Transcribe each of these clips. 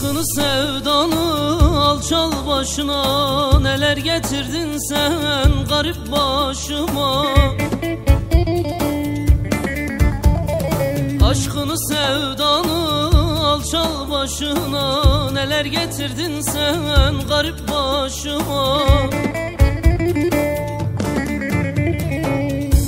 Aşkını sevdanı alçal başına, neler getirdin sen garip başıma. Aşkını sevdanı alçal başına, neler getirdin sen garip başıma.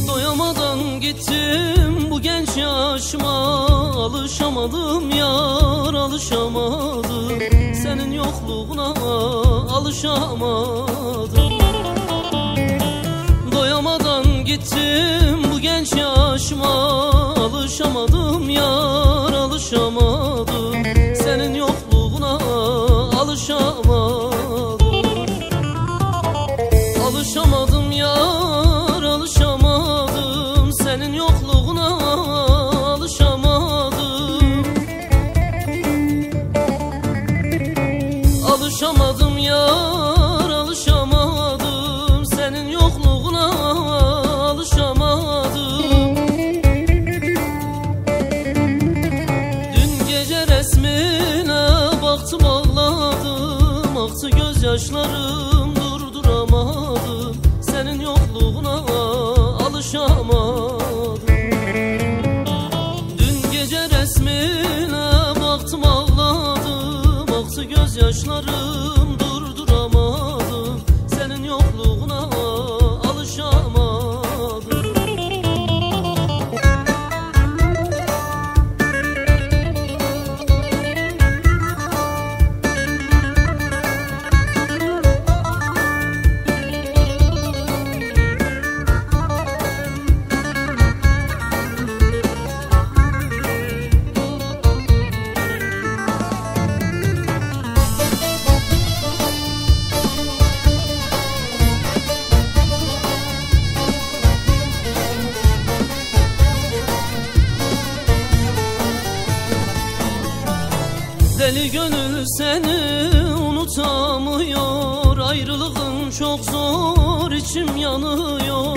Doyamadan gittim bu genç yaşıma, alışamadım yar alışamadım, senin yokluğuna alışamadım. Doyamadan gittim bu genç yaşıma, alışamadım yar alışamadım, senin yokluğuna alışamadım. Alışamadım yar alışamadım, senin yokluğuna alışamadım. Alışamadım yar alışamadım, senin yokluğuna alışamadım. Dün gece resmine baktım ağladım, aktı gözyaşlarım durduramadım, senin yokluğuna alışamadım. Dün gece resmine baktım ağladım, aktı gözyaşlarım durduramadım, senin yokluğuna alışamadım. Deli gönül seni unutamıyor, ayrılığın çok zor, içim yanıyor.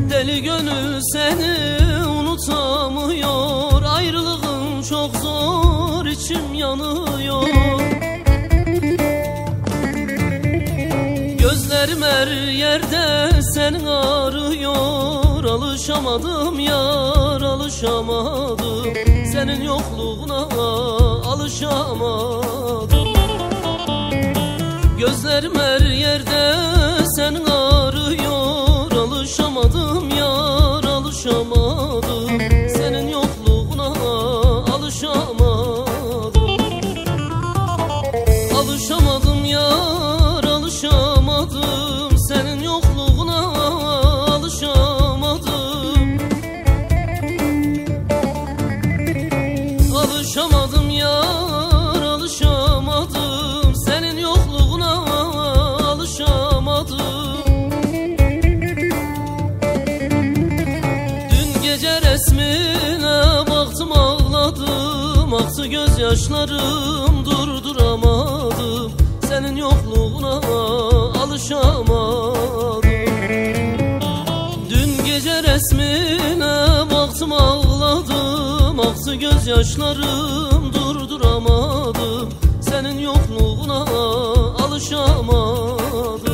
Deli gönül seni unutamıyor, ayrılığın çok zor, içim yanıyor. Gözlerim her yerde seni arıyor, alışamadım yar alışamadım, senin yokluğuna alışamadım. Gözlerim her yerde seni arıyor, alışamadım yar alışamadım, senin yokluğuna alışamadım. Alışamadım yar alışamadım, senin yokluğuna alışamadım. Alışamadım yar alışamadım, senin yokluğuna alışamadım. Dün gece resmine baktım ağladım, aktı gözyaşlarım durduramadım, senin yokluğuna alışamadım. Dün gece resmine baktım ağladım, aktı gözyaşlarım durduramadım, senin yokluğuna alışamadım.